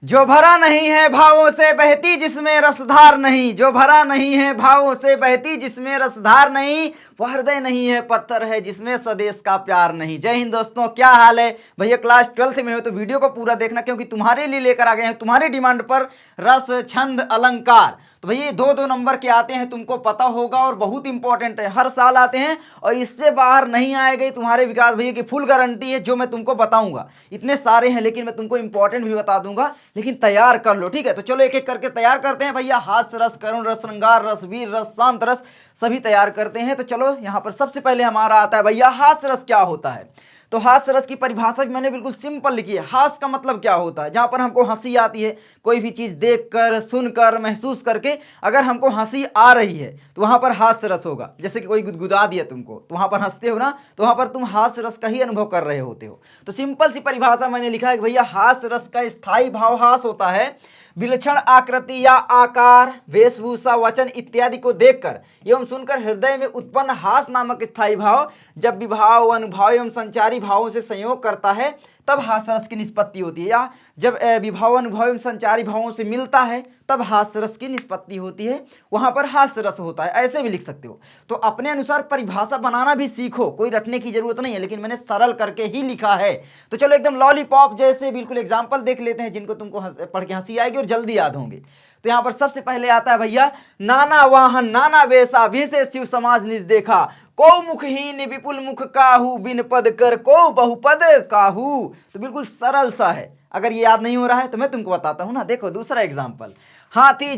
जो भरा नहीं है भावों से बहती जिसमें रसधार नहीं, जो भरा नहीं है भावों से बहती जिसमें रसधार नहीं, वह हृदय नहीं है पत्थर है जिसमें स्वदेश का प्यार नहीं। जय हिंद दोस्तों, क्या हाल है भैया? क्लास 12th में हो तो वीडियो को पूरा देखना, क्योंकि तुम्हारे लिए लेकर आ गए हैं तुम्हारी डिमांड पर रस छंद अलंकार। तो भैया दो दो नंबर के आते हैं, तुमको पता होगा, और बहुत इंपॉर्टेंट है, हर साल आते हैं और इससे बाहर नहीं आएगा तुम्हारे विकास भैया की फुल गारंटी है। जो मैं तुमको बताऊंगा इतने सारे हैं, लेकिन मैं तुमको इंपॉर्टेंट भी बता दूंगा, लेकिन तैयार कर लो, ठीक है? तो चलो एक एक करके तैयार करते हैं भैया। हास्य रस, करुण रस, श्रृंगार रस, वीर रस, शांत रस, सभी तैयार करते हैं। तो चलो यहाँ पर सबसे पहले हमारा आता है भैया हास्य रस क्या होता है। तो हास्य रस की परिभाषा भी मैंने बिल्कुल सिंपल लिखी है। हास्य का मतलब क्या होता है? जहां पर हमको हंसी आती है, कोई भी चीज देखकर, सुनकर, महसूस करके अगर हमको हंसी आ रही है तो वहां पर हास्य रस होगा। जैसे कि कोई गुदगुदा दिया तुमको तो वहां पर हंसते हो ना, तो वहां पर तुम हास्य रस का ही अनुभव कर रहे होते हो। तो सिंपल सी परिभाषा मैंने लिखा है कि भैया हास्य रस का स्थायी भाव हास होता है विलक्षण आकृति या आकार, वेशभूषा, वचन इत्यादि को देखकर एवं सुनकर हृदय में उत्पन्न हास नामक स्थायी भाव जब विभाव, अनुभव एवं संचारी भावों से संयोग करता है तब हास्य रस की निष्पत्ति होती है। या जब विभाव, अनुभव एवं संचारी भावों से मिलता है तब हास्य रस की निष्पत्ति होती है, वहां पर हास्य रस होता है। ऐसे भी लिख सकते हो। तो अपने अनुसार परिभाषा बनाना भी सीखो, कोई रटने की जरूरत नहीं है, लेकिन मैंने सरल करके ही लिखा है। तो चलो एकदम लॉलीपॉप जैसे बिल्कुल एग्जाम्पल देख लेते हैं, जिनको तुमको पढ़ के हंसी आएगी और जल्दी याद होंगे। तो यहाँ पर सबसे पहले आता है भैया, नाना वाहन नाना वेशा विशेष शिव समाज निज देखा, को मुखहीन विपुल मुख काहू बिन पद कर को बहुपद काहू। तो बिल्कुल सरल सा है। अगर ये याद नहीं हो रहा है तो मैं तुमको बताता हूं ना। देखो दूसरा एग्जाम्पल, हाथी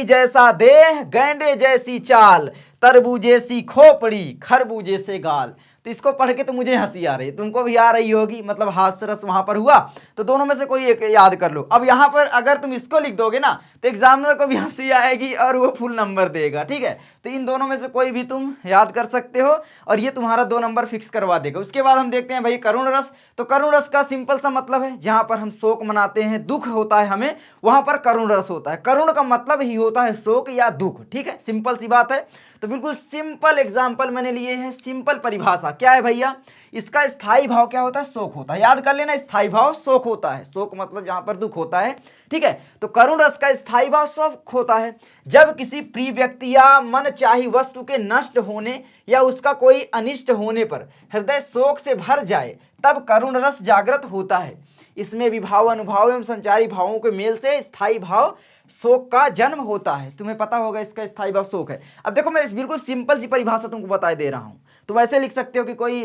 जैसा देह, गैंडे जैसी चाल, तरबूजे सी खोपड़ी, खरबूजे से गाल। तो इसको पढ़ के तो मुझे हंसी आ रही है, तुमको भी आ रही होगी, मतलब हास्य रस वहां पर हुआ। तो दोनों में से कोई एक याद कर लो। अब यहाँ पर अगर तुम इसको लिख दोगे ना तो एग्जामिनर को भी हंसी आएगी और वो फुल नंबर देगा, ठीक है? तो इन दोनों में से कोई भी तुम याद कर सकते हो और ये तुम्हारा 2 नंबर फिक्स करवा देगा। उसके बाद हम देखते हैं भाई करुण रस। तो करुण रस का सिंपल सा मतलब है जहां पर हम शोक मनाते हैं, दुख होता है हमें, वहां पर करुण रस होता है। करुण का मतलब ही होता है शोक या दुख, ठीक है? सिंपल सी बात है। तो बिल्कुल सिंपल एग्जाम्पल मैंने लिए हैं, सिंपल परिभाषा क्या है भैया? इसका स्थायी भाव क्या होता है? शोक होता है। याद कर लेना, स्थायी भाव शोक होता है। शोक मतलब जहां पर दुख होता है, ठीक है? तो करुण रस का स्थायी भाव शोक होता है। जब किसी प्रिय व्यक्ति या मन चाही वस्तु के नष्ट होने या उसका कोई अनिष्ट होने पर हृदय शोक से भर जाए तब करुण रस जागृत होता है। इसमें विभाव, अनुभव एवं संचारी भावों के मेल से स्थायी भाव शोक का जन्म होता है। तुम्हें पता होगा इसका स्थायी भाव शोक है। अब देखो मैं बिल्कुल सिंपल सी परिभाषा तुमको बता दे रहा हूं। तो वैसे लिख सकते हो कि कोई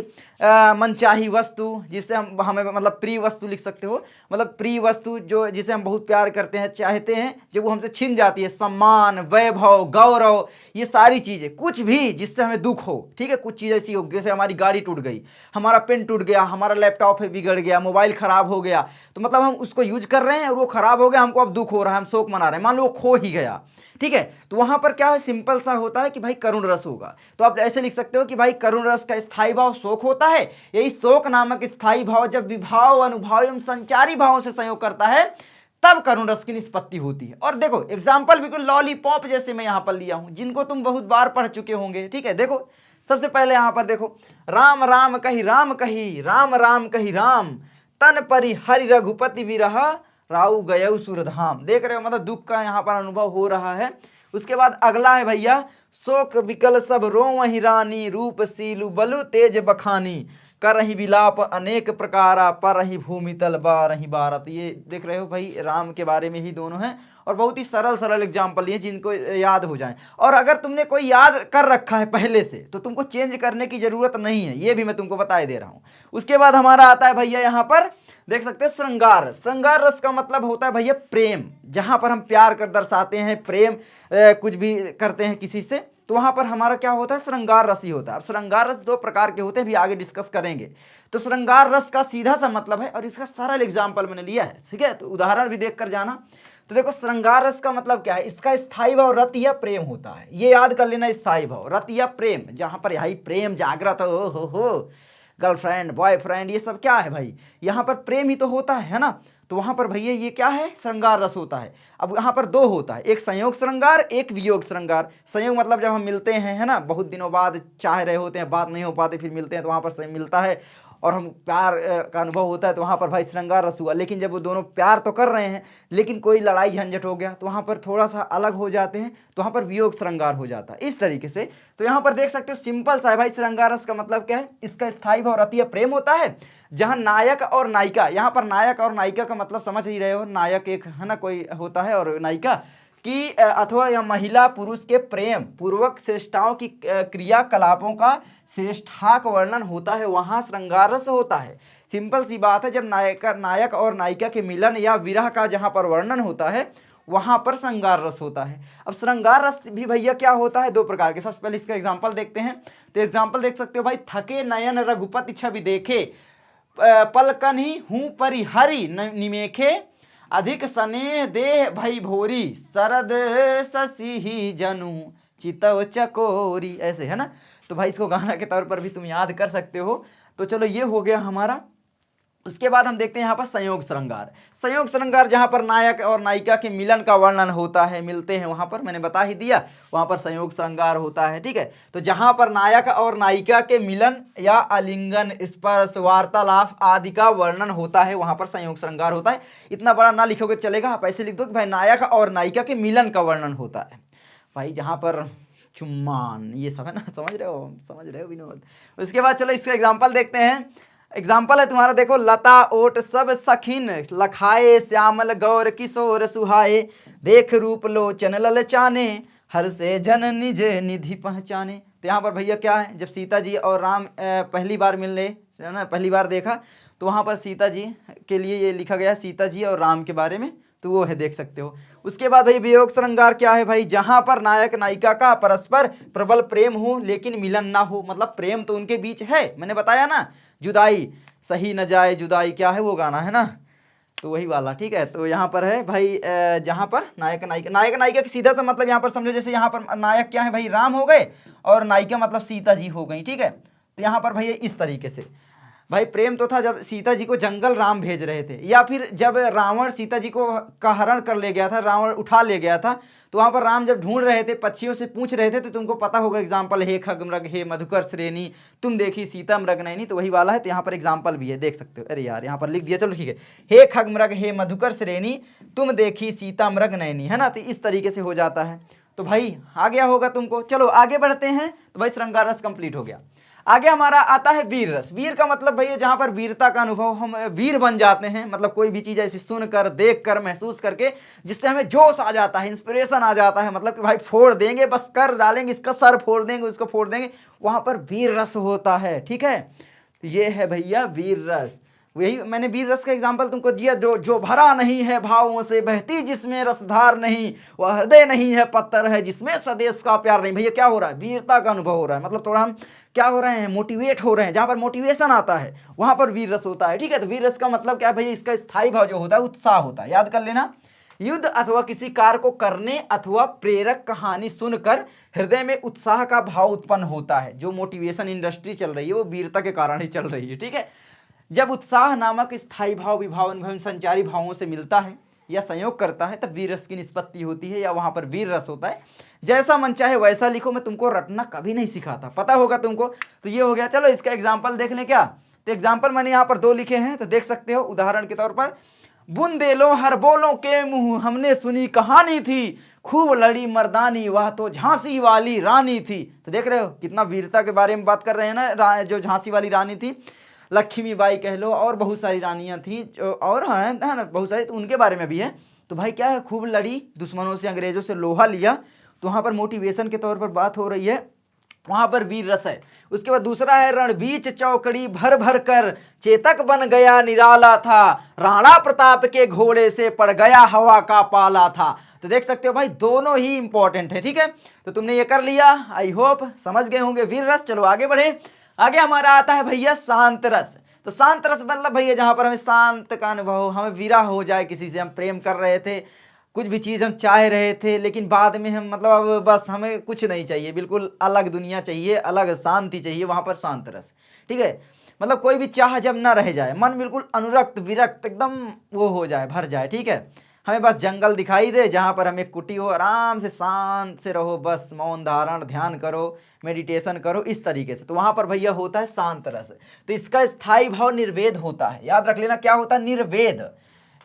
मनचाही वस्तु, जिससे हम हमें मतलब प्रिय वस्तु लिख सकते हो, मतलब प्रिय वस्तु जो जिसे हम बहुत प्यार करते हैं, चाहते हैं, जब वो हमसे छिन जाती है, सम्मान, वैभव, गौरव, ये सारी चीजें, कुछ भी जिससे हमें दुख हो, ठीक है? कुछ चीज ऐसी हो जैसे हमारी गाड़ी टूट गई, हमारा पेन टूट गया, हमारा लैपटॉप बिगड़ गया, मोबाइल खराब हो गया, तो मतलब हम उसको यूज कर रहे हैं और वो खराब हो गया, हमको अब दुख हो रहा है, हम शोक मना रहे हैं, मान लो वो खो ही गया, ठीक है? तो वहां पर क्या है, सिंपल सा होता है कि भाई करुण रस होगा। तो आप ऐसे लिख सकते हो कि भाई करुण रस का स्थायी भाव शोक होता है। यही शोक नामक स्थायी भाव जब विभाव, अनुभव एवं संचारी भावों से संयोग करता है तब करुण रस की निष्पत्ति होती है। और देखो एग्जाम्पल बिल्कुल लॉलीपॉप जैसे मैं यहां पर लिया हूं, जिनको तुम बहुत बार पढ़ चुके होंगे, ठीक है? देखो सबसे पहले यहां पर देखो, राम राम कही राम कही, राम राम कही राम, तन परि हरि रघुपति विरह, राउ गयउ सुरधाम। देख रहे हो, मतलब दुख का यहाँ पर अनुभव हो रहा है। उसके बाद अगला है भैया, शोक विकल सब रोवहि रानी, रूप सीलु बलु तेज बखानी, करहि विलाप अनेक प्रकारा, परहि भूमि तल बारहि बारत। ये देख रहे हो भाई, राम के बारे में ही दोनों हैं और बहुत ही सरल सरल एग्जाम्पल ये, जिनको याद हो जाए। और अगर तुमने कोई याद कर रखा है पहले से तो तुमको चेंज करने की जरूरत नहीं है, ये भी मैं तुमको बताए दे रहा हूं। उसके बाद हमारा आता है भैया, यहाँ पर देख सकते हो श्रृंगार। श्रृंगार रस का मतलब होता है भैया प्रेम, जहां पर हम प्यार कर दर्शाते हैं, प्रेम कुछ भी करते हैं किसी से, तो वहां पर हमारा क्या होता है, श्रृंगार रस ही होता है। अब श्रृंगार रस 2 प्रकार के होते हैं, भी आगे डिस्कस करेंगे। तो श्रृंगार रस का सीधा सा मतलब है, और इसका सरल एग्जाम्पल मैंने लिया है, ठीक है? तो उदाहरण भी देख कर जाना। तो देखो श्रृंगार रस का मतलब क्या है, इसका स्थायी भाव रत या प्रेम होता है। ये याद कर लेना, स्थायी भाव रत या प्रेम, जहां पर यही प्रेम जागृत हो गर्लफ्रेंड, बॉयफ्रेंड, ये सब क्या है भाई, यहाँ पर प्रेम ही तो होता है ना? तो वहां पर भैया ये क्या है, श्रृंगार रस होता है। अब यहाँ पर दो होता है, एक संयोग श्रृंगार, एक वियोग श्रृंगार। संयोग मतलब जब हम मिलते हैं, है ना, बहुत दिनों बाद चाह रहे होते हैं, बात नहीं हो पाती, फिर मिलते हैं तो वहां पर मिलता है और हम प्यार का अनुभव होता है, तो वहाँ पर भाई श्रृंगार रस हुआ। लेकिन जब वो दोनों प्यार तो कर रहे हैं लेकिन कोई लड़ाई झंझट हो गया तो वहाँ पर थोड़ा सा अलग हो जाते हैं, तो वहाँ पर वियोग श्रृंगार हो जाता है, इस तरीके से। तो यहाँ पर देख सकते हो सिंपल सा है भाई, श्रृंगार रस का मतलब क्या है, इसका स्थायी भाव रतीय प्रेम होता है, जहाँ नायक और नायिका, यहाँ पर नायक और नायिका का मतलब समझ ही रहे हो, नायक एक है ना कोई होता है और नायिका कि अथवा यह महिला पुरुष के प्रेम पूर्वक श्रेष्ठाओं की क्रियाकलापों का श्रेष्ठाक वर्णन होता है, वहाँ श्रृंगार रस होता है। सिंपल सी बात है, जब नायक और नायिका के मिलन या विरह का जहाँ पर वर्णन होता है वहाँ पर श्रृंगार रस होता है। अब श्रृंगार रस भी भैया क्या होता है, दो प्रकार के। सबसे पहले इसका एग्जाम्पल देखते हैं। तो एग्जाम्पल देख सकते हो भाई, थके नयन रघुपति छवि देखे, पलकन ही हूँ परिहरि निमेखे, अधिक स्नेह देह भई भोरी, शरद शशि ही जनु चितव चकोरी, ऐसे है ना। तो भाई इसको गाना के तौर पर भी तुम याद कर सकते हो। तो चलो ये हो गया हमारा। उसके बाद हम देखते हैं यहाँ पर संयोग श्रृंगार। संयोग श्रृंगार जहाँ पर नायक और नायिका के मिलन का वर्णन होता है, मिलते हैं वहाँ पर, मैंने बता ही दिया, वहाँ पर संयोग श्रृंगार होता है, ठीक है। तो जहाँ पर नायक और नायिका के मिलन या आलिंगन, स्पर्श, वार्तालाप आदि का वर्णन होता है, वहाँ पर संयोग श्रृंगार होता है। इतना बड़ा ना लिखोगे चलेगा, आप ऐसे लिख दो कि भाई नायक और नायिका के मिलन का वर्णन होता है। भाई जहाँ पर चुम्मान ये सब है ना, समझ रहे हो विनोद। उसके बाद चलो इसका एग्जाम्पल देखते हैं। एग्जाम्पल है तुम्हारा, देखो, लता ओट सब सखिन लखाए, श्यामल गौर किशोर सुहाए, देख रूप लोचन ललचाने, हर से जन निज निधि पहचाने। तो यहाँ पर भैया क्या है, जब सीता जी और राम पहली बार मिलने, है ना, पहली बार देखा, तो वहाँ पर सीता जी के लिए ये लिखा गया, सीता जी और राम के बारे में, तो वो है, देख सकते हो। उसके बाद भाई वियोग श्रृंगार क्या है भाई, जहाँ पर नायक नायिका का परस्पर प्रबल प्रेम हो लेकिन मिलन ना हो, मतलब प्रेम तो उनके बीच है, मैंने बताया ना, जुदाई सही न जाए जुदाई, क्या है वो गाना, है ना, तो वही वाला, ठीक है। तो यहाँ पर है भाई जहाँ पर नायक नायिका की सीधा सा मतलब यहाँ पर समझो, जैसे यहाँ पर नायक क्या है भाई, राम हो गए, और नायिका मतलब सीता जी हो गई, ठीक है। तो यहाँ पर भाई इस तरीके से भाई प्रेम तो था जब सीता जी को जंगल राम भेज रहे थे, या फिर जब रावण सीता जी को का हरण कर ले गया था, रावण उठा ले गया था, तो वहाँ पर राम जब ढूंढ रहे थे, पक्षियों से पूछ रहे थे, तो तुमको पता होगा एग्जाम्पल, हे खगमृग हे मधुकर श्रेणी, तुम देखी सीता मृग नयनी, तो वही वाला है। तो यहाँ पर एग्जाम्पल भी है, देख सकते हो। अरे यार यहाँ पर लिख दिया, चलो ठीक है, हे खगमृग हे मधुकर श्रेणी, तुम देखी सीता मृग नयनी, है ना। तो इस तरीके से हो जाता है। तो भाई आ गया होगा तुमको। चलो आगे बढ़ते हैं। तो भाई श्रृंगार रस कंप्लीट हो गया। आगे हमारा आता है वीर रस। वीर का मतलब भैया जहाँ पर वीरता का अनुभव, हम वीर बन जाते हैं, मतलब कोई भी चीज़ ऐसी सुनकर, देखकर, महसूस करके जिससे हमें जोश आ जाता है, इंस्पिरेशन आ जाता है, मतलब कि भाई फोड़ देंगे, बस कर डालेंगे, इसका सर फोड़ देंगे, उसको फोड़ देंगे, वहाँ पर वीर रस होता है, ठीक है। ये है भैया वीर रस। वही मैंने वीर रस का एग्जाम्पल तुमको दिया, जो भरा नहीं है भावों से, बहती जिसमें रसधार नहीं, वह हृदय नहीं है पत्थर है, जिसमें स्वदेश का प्यार नहीं। भैया क्या हो रहा है, वीरता का अनुभव हो रहा है, मतलब थोड़ा हम क्या हो रहे हैं, मोटिवेट हो रहे हैं। जहाँ पर मोटिवेशन आता है वहाँ पर वीर रस होता है, ठीक है। तो वीर रस का मतलब क्या है भैया, इसका स्थायी भाव जो होता है उत्साह होता है, याद कर लेना। युद्ध अथवा किसी कार्य को करने अथवा प्रेरक कहानी सुनकर हृदय में उत्साह का भाव उत्पन्न होता है। जो मोटिवेशन इंडस्ट्री चल रही है वो वीरता के कारण ही चल रही है, ठीक है। जब उत्साह नामक स्थायी भाव विभाव अनुभव संचारी भावों से मिलता है या संयोग करता है, तब वीर रस की निष्पत्ति होती है, या वहां पर वीर रस होता है। जैसा मन चाहे वैसा लिखो, मैं तुमको रटना कभी नहीं सिखाता, पता होगा तुमको। तो ये हो गया। चलो इसका एग्जाम्पल देख लें क्या। तो एग्जाम्पल मैंने यहाँ पर दो लिखे हैं, तो देख सकते हो। उदाहरण के तौर पर, बुंदेलो हर बोलों के मुंह हमने सुनी कहानी थी, खूब लड़ी मर्दानी वह तो झांसी वाली रानी थी। तो देख रहे हो कितना वीरता के बारे में बात कर रहे हैं ना, जो झांसी वाली रानी थी, लक्ष्मीबाई कह लो, और बहुत सारी रानियां थी, और है ना बहुत सारी, तो उनके बारे में भी है। तो भाई क्या है, खूब लड़ी, दुश्मनों से, अंग्रेजों से लोहा लिया, तो वहाँ पर मोटिवेशन के तौर पर बात हो रही है, वहाँ पर वीर रस है। उसके बाद दूसरा है, रणबीच चौकड़ी भर भर कर चेतक बन गया निराला था, राणा प्रताप के घोड़े से पड़ गया हवा का पाला था। तो देख सकते हो भाई दोनों ही इंपॉर्टेंट है, ठीक है। तो तुमने ये कर लिया, आई होप समझ गए होंगे वीर रस। चलो आगे बढ़े। आगे हमारा आता है भैया शांत रस। तो शांत रस मतलब भैया जहाँ पर हमें शांत का अनुभव, हमें विरह हो जाए किसी से, हम प्रेम कर रहे थे, कुछ भी चीज़ हम चाह रहे थे, लेकिन बाद में हम मतलब अब बस हमें कुछ नहीं चाहिए, बिल्कुल अलग दुनिया चाहिए, अलग शांति चाहिए, वहाँ पर शांत रस, ठीक है। मतलब कोई भी चाह जब ना रह जाए, मन बिल्कुल अनुरक्त विरक्त एकदम वो हो जाए, भर जाए, ठीक है। हमें बस जंगल दिखाई दे जहाँ पर हमें कुटी हो, आराम से शांत से रहो, बस मौन धारण ध्यान करो, मेडिटेशन करो इस तरीके से, तो वहाँ पर भैया होता है शांत रस। तो इसका स्थायी भाव निर्वेद होता है, याद रख लेना क्या होता है, निर्वेद।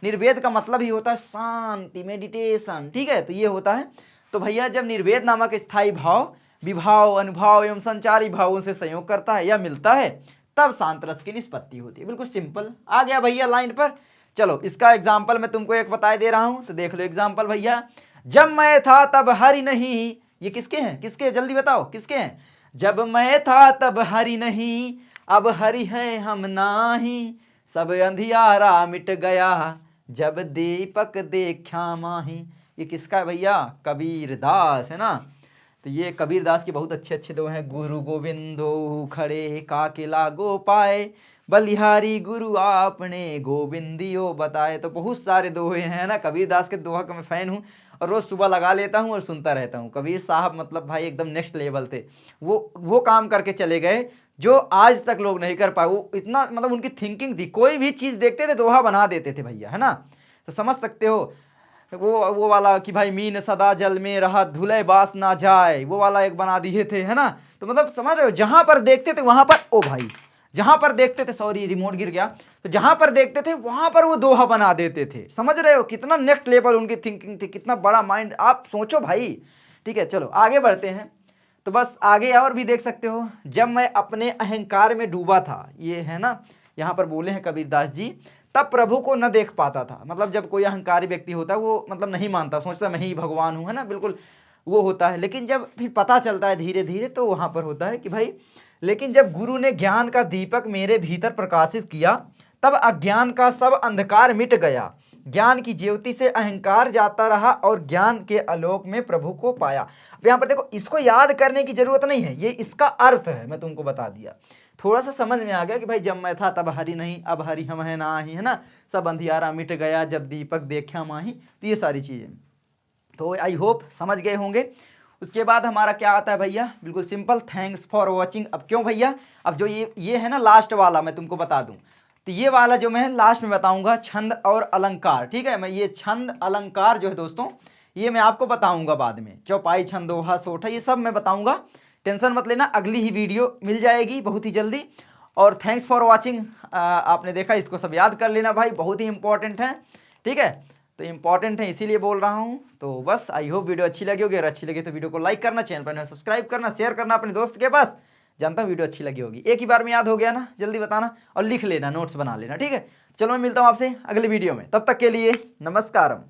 निर्वेद का मतलब ही होता है शांति, मेडिटेशन, ठीक है। तो ये होता है। तो भैया जब निर्वेद नामक स्थायी भाव विभाव अनुभाव एवं संचारी भावों से संयोग करता है या मिलता है, तब शांत रस की निष्पत्ति होती है। बिल्कुल सिंपल आ गया भैया लाइन पर। चलो इसका एग्जाम्पल मैं तुमको एक बताए दे रहा हूं, तो देख लो एग्जाम्पल भैया। जब मैं था तब हरि नहीं, ये किसके हैं, किसके, जल्दी बताओ किसके हैं। जब मैं था तब हरि नहीं, अब हरि हैं हम नाही, सब अंधियारा मिट गया, जब दीपक देखा माही। ये किसका है भैया, कबीर दास है ना। तो ये कबीर दास के बहुत अच्छे अच्छे दोहे हैं। गुरु गोविंदो खड़े काके लागो पाए, बलिहारी गुरु आपने गोविंदियो बताए। तो बहुत सारे दोहे हैं ना, कबीर दास के दोहा का मैं फ़ैन हूँ और रोज़ सुबह लगा लेता हूँ और सुनता रहता हूँ। कबीर साहब मतलब भाई एकदम नेक्स्ट लेवल थे। वो काम करके चले गए जो आज तक लोग नहीं कर पाए। वो इतना मतलब उनकी थिंकिंग थी, कोई भी चीज़ देखते थे दोहा बना देते थे भैया, है ना। तो समझ सकते हो वो वाला कि भाई मीन सदा जल में रहा धुले बास ना जाए, वो वाला एक बना दिए थे, है ना। तो मतलब समझ रहे हो, जहां पर देखते थे वहां पर, ओ भाई जहां पर देखते थे, सॉरी रिमोट गिर गया, तो जहां पर देखते थे वहां पर वो दोहा बना देते थे। समझ रहे हो कितना नेक्स्ट लेवल उनकी थिंकिंग थी, कितना बड़ा माइंड, आप सोचो भाई। ठीक है चलो आगे बढ़ते हैं। तो बस आगे और भी देख सकते हो। जब मैं अपने अहंकार में डूबा था, ये है ना, यहाँ पर बोले हैं कबीरदास जी, तब प्रभु को न देख पाता था। मतलब जब कोई अहंकारी व्यक्ति होता है वो मतलब नहीं मानता, सोचता मैं ही भगवान हूँ, है ना, बिल्कुल वो होता है। लेकिन जब फिर पता चलता है धीरे धीरे, तो वहाँ पर होता है कि भाई, लेकिन जब गुरु ने ज्ञान का दीपक मेरे भीतर प्रकाशित किया, तब अज्ञान का सब अंधकार मिट गया, ज्ञान की ज्योति से अहंकार जाता रहा और ज्ञान के आलोक में प्रभु को पाया। अब यहाँ पर देखो, इसको याद करने की जरूरत नहीं है, ये इसका अर्थ है, मैं तुमको बता दिया। थोड़ा सा समझ में आ गया कि भाई जब मैं था तब हरि नहीं, अब हरि हम है नाही, है ना, सब अंधियारा मिट गया, जब दीपक देखा माही। तो ये सारी चीज़ें तो आई होप समझ गए होंगे। उसके बाद हमारा क्या आता है भैया, बिल्कुल सिंपल, थैंक्स फॉर वॉचिंग। अब क्यों भैया, अब जो ये है ना लास्ट वाला, मैं तुमको बता दूं, तो ये वाला जो मैं लास्ट में बताऊंगा, छंद और अलंकार, ठीक है। मैं ये छंद अलंकार जो है दोस्तों, ये मैं आपको बताऊंगा बाद में, चौपाई छंदोहा सोठा, ये सब मैं बताऊंगा, टेंशन मत लेना, अगली ही वीडियो मिल जाएगी बहुत ही जल्दी। और थैंक्स फॉर वॉचिंग, आपने देखा, इसको सब याद कर लेना भाई, बहुत ही इंपॉर्टेंट है, ठीक है। तो इंपॉर्टेंट है इसीलिए बोल रहा हूँ। तो बस आई होप वीडियो अच्छी लगी होगी, अगर अच्छी लगी तो वीडियो को लाइक करना, चैनल पर सब्सक्राइब करना, शेयर करना अपने दोस्त के पास। जानता हूँ वीडियो अच्छी लगी होगी, एक ही बार में याद हो गया ना, जल्दी बताना और लिख लेना, नोट्स बना लेना, ठीक है। चलो मैं मिलता हूँ आपसे अगली वीडियो में, तब तक के लिए नमस्कारम।